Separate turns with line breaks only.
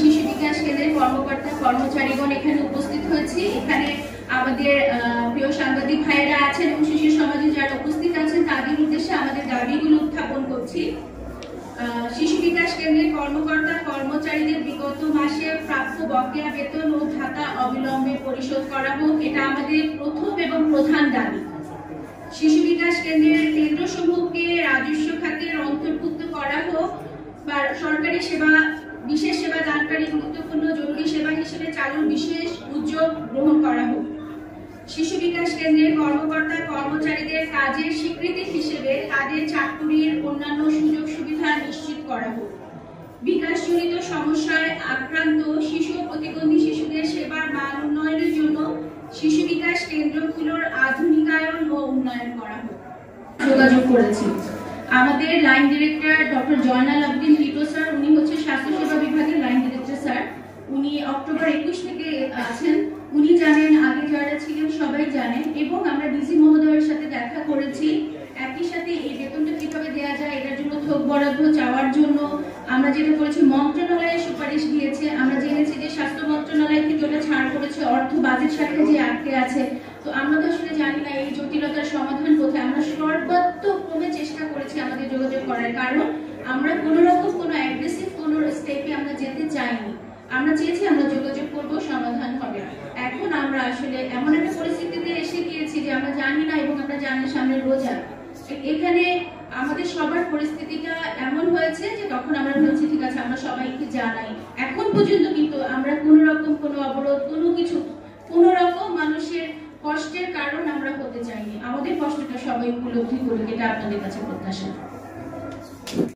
শিশু বিকাশ কেন্দ্রের কর্মকর্তা কর্মচারীগণ এখানে উপস্থিত হয়েছি। এখানে আমাদের প্রিয় সাংবাদিক ভাইয়েরা আছেন এবং শিশু সমাজে যারা উপস্থিত আছেন তাদের উদ্দেশ্যে আমাদের দাবিগুলো উত্থাপন করছি। শিশু বিকাশ কেন্দ্রের কর্মকর্তা কর্মচারীদের বিগত মাসে প্রাপ্ত বকেয়া বেতন ও ভাতা অবিলম্বে পরিশোধ করা হোক, এটা আমাদের প্রথম এবং প্রধান দাবি। শিশু বিকাশ কেন্দ্রের কেন্দ্রসমূহকে রাজস্ব খাতের অন্তর্ভুক্ত করা হোক বা সরকারি সেবা বিশেষ সেবা দানকারী গুরুত্বপূর্ণ জরুরি সেবা হিসেবে চালুর বিশেষ উদ্যোগ গ্রহণ করা হোক। শিশু বিকাশ কেন্দ্রের কর্মকর্তা কর্মচারীদের কাজের স্বীকৃতি হিসেবে তাদের চাকরির অন্যান্য সুযোগ সুবিধা নিশ্চিত করা হোক। বিকাশজনিত সমস্যায় আক্রান্ত শিশু ও প্রতিবন্ধী শিশুদের সেবার মান উন্নয়নের জন্য শিশু বিকাশ কেন্দ্রগুলোর আধুনিকায়ন ও উন্নয়ন করা হোক। যোগাযোগ করেছি আমাদের line director doctor Joynal Abdin Tito sir, উনি হচ্ছে স্বাস্থ্যসেবা বিভাগের লাইন ডিরেক্টর স্যার। উনি অক্টোবর 21 থেকে আছেন। উনি জানেন, আগে যারা ছিলেন সবাই জানেন, এবং আমরা ডিসি মহোদয়ের সাথে দেখা করেছি। একই সাথে এই বেতনটা কিভাবে দেওয়া যায় এটার জন্য থোক বরাদ্দ চাওয়ার জন্য আমরা যেটা করেছি, মন্ত্রণালয়ে সুপারিশ দিয়েছে। আমরা জেনেছি যে স্বাস্থ্য মন্ত্রণালয় থেকে ওটা ছাড় করেছে, অর্থ বাজেট শাখায় যে আটকে আছে। তো আমরা তো আসলে জানি না এই জটিলতার সমাধান কোথায়। আমরা সর্বাত্মকভাবে চেষ্টা করেছি আমাদের যোগাযোগ করার, কারণ আমরা কোনো রকম কোনো অ্যাগ্রেসিভ কোনো স্টেপে আমরা যেতে চাইনি। আমরা চেয়েছি আমরা যোগাযোগ করব, সমাধান হবে। এখন আমরা আসলে এমন একটা পরিস্থিতিতে এসে গিয়েছি যে আমরা জানি না, এবং আমরা জানি সামনে রোজা। এখানে আমাদের সবার পরিস্থিতিটা এমন হয়েছে যে তখন আমরা বলছি ঠিক আছে আমরা সবাইকে জানাই। এখন পর্যন্ত কিন্তু আমরা কোনো রকম কোনো অবরোধ কোনো কিছু কোনো রকম মানুষের কষ্টের কারণ আমরা হতে চাইনি। আমাদের কষ্টটা সবাই উপলব্ধি করুক, এটা আপনাদের কাছে প্রত্যাশা।